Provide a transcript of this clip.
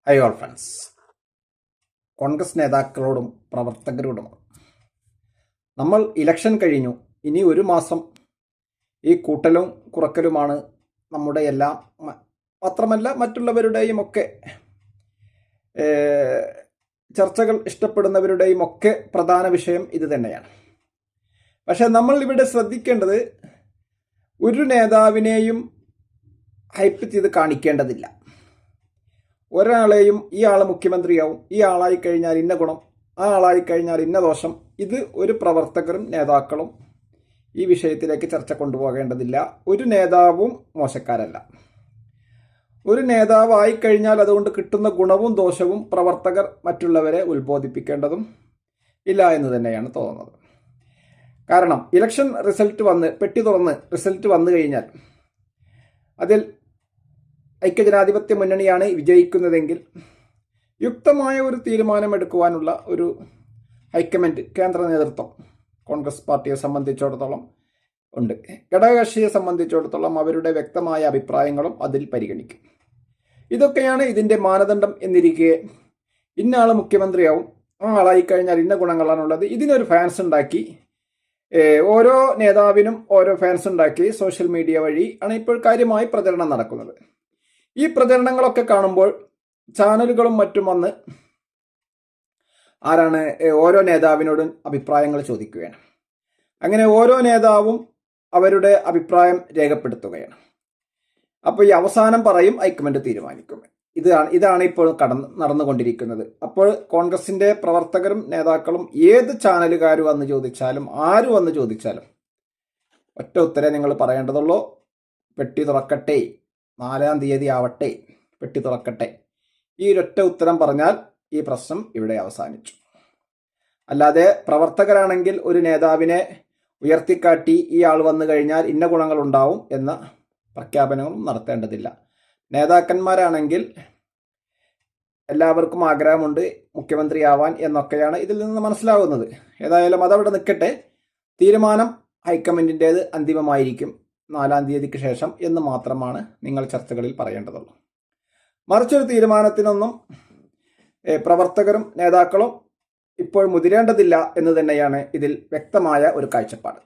Hi all friends, Congress നേതാക്കളോടും പ്രവർത്തകരോടും നമ്മൾ election കഴിഞ്ഞു. ഇനി ഒരു മാസം ഈ കൂട്ടലും കുറക്കലുമാണ് നമ്മുടെ എല്ലാം, മാത്രമല്ല മറ്റുള്ളവരുടെയും ഒക്കെ ചർച്ചകൾ ഇഷ്ടപ്പെടുന്നവരുടെയും ഒക്കെ പ്രധാന വിഷയം ഇത് തന്നെയാണ്. പക്ഷെ നമ്മൾ ഇവിടെ ശ്രദ്ധിക്കേണ്ടത്, ഒരു നേതാവിനെയും ഹൈപ്പ് ചെയ്ത് കാണിക്കേണ്ടതില്ല. ഒരാളെയും ഈ ആൾ മുഖ്യമന്ത്രിയാവും, ഈ ആളായി കഴിഞ്ഞാൽ ഇന്ന ഗുണം, ആ ആളായി കഴിഞ്ഞാൽ ഇന്ന ദോഷം, ഇത് ഒരു പ്രവർത്തകരും നേതാക്കളും ഈ വിഷയത്തിലേക്ക് ചർച്ച കൊണ്ടുപോകേണ്ടതില്ല. ഒരു നേതാവും മോശക്കാരല്ല. ഒരു നേതാവായി കഴിഞ്ഞാൽ അതുകൊണ്ട് കിട്ടുന്ന ഗുണവും ദോഷവും പ്രവർത്തകർ മറ്റുള്ളവരെ ഉത്ബോധിപ്പിക്കേണ്ടതും ഇല്ല എന്ന് തന്നെയാണ് തോന്നുന്നത്. കാരണം ഇലക്ഷൻ റിസൾട്ട് പെട്ടി തുറന്ന് റിസൾട്ട് വന്നു കഴിഞ്ഞാൽ അതിൽ ഐക്യജനാധിപത്യ മുന്നണിയാണ് വിജയിക്കുന്നതെങ്കിൽ യുക്തമായ ഒരു തീരുമാനമെടുക്കുവാനുള്ള ഒരു ഹൈക്കമാൻഡ്, കേന്ദ്ര നേതൃത്വം കോൺഗ്രസ് പാർട്ടിയെ സംബന്ധിച്ചിടത്തോളം ഉണ്ട്. ഘടകകക്ഷിയെ സംബന്ധിച്ചിടത്തോളം അവരുടെ വ്യക്തമായ അഭിപ്രായങ്ങളും അതിൽ പരിഗണിക്കും. ഇതൊക്കെയാണ് ഇതിൻ്റെ മാനദണ്ഡം എന്നിരിക്കെ, ഇന്ന ആൾ മുഖ്യമന്ത്രിയാവും, ആ ആളായി കഴിഞ്ഞാൽ ഇന്ന ഗുണങ്ങളാണുള്ളത്, ഇതിനൊരു ഫാൻസ് ഉണ്ടാക്കി, ഓരോ നേതാവിനും ഓരോ ഫാൻസ് ഉണ്ടാക്കി സോഷ്യൽ മീഡിയ വഴി ആണ് ഇപ്പോൾ കാര്യമായി പ്രചരണം നടക്കുന്നത്. ഈ പ്രചരണങ്ങളൊക്കെ കാണുമ്പോൾ ചാനലുകളും മറ്റും വന്ന് ഓരോ നേതാവിനോടും അഭിപ്രായങ്ങൾ ചോദിക്കുകയാണ്. അങ്ങനെ ഓരോ നേതാവും അവരുടെ അഭിപ്രായം രേഖപ്പെടുത്തുകയാണ്. അപ്പോൾ ഈ അവസാനം പറയും ഹൈക്കമാൻഡ് തീരുമാനിക്കും. ഇതാണ് ഇപ്പോൾ നടന്നുകൊണ്ടിരിക്കുന്നത്. അപ്പോൾ കോൺഗ്രസിന്റെ പ്രവർത്തകരും നേതാക്കളും ഏത് ചാനലുകാർ വന്ന് ചോദിച്ചാലും, ആര് വന്ന് ചോദിച്ചാലും ഒറ്റ ഉത്തരം നിങ്ങൾ പറയേണ്ടതുള്ളൂ: പെട്ടി തുറക്കട്ടെ, 4-ാം തീയതി ആവട്ടെ, പെട്ടി തുറക്കട്ടെ. ഈ ഒരൊറ്റ ഉത്തരം പറഞ്ഞാൽ ഈ പ്രശ്നം ഇവിടെ അവസാനിച്ചു. അല്ലാതെ പ്രവർത്തകരാണെങ്കിൽ ഒരു നേതാവിനെ ഉയർത്തിക്കാട്ടി ഈ ആൾ വന്നു കഴിഞ്ഞാൽ ഇന്ന ഗുണങ്ങൾ ഉണ്ടാവും എന്ന പ്രഖ്യാപനവും നടത്തേണ്ടതില്ല. നേതാക്കന്മാരാണെങ്കിൽ എല്ലാവർക്കും ആഗ്രഹമുണ്ട് മുഖ്യമന്ത്രിയാവാൻ എന്നൊക്കെയാണ് ഇതിൽ നിന്ന് മനസ്സിലാവുന്നത്. ഏതായാലും അതവിടെ നിൽക്കട്ടെ. തീരുമാനം ഹൈക്കമാൻഡിൻ്റേത് അന്തിമമായിരിക്കും 4-ാം തീയതിക്ക് ശേഷം എന്ന് മാത്രമാണ് നിങ്ങൾ ചർച്ചകളിൽ പറയേണ്ടതുള്ളൂ. മറിച്ചൊരു തീരുമാനത്തിനൊന്നും പ്രവർത്തകരും നേതാക്കളും ഇപ്പോൾ മുതിരേണ്ടതില്ല എന്ന് തന്നെയാണ് ഇതിൽ വ്യക്തമായ ഒരു കാഴ്ചപ്പാട്.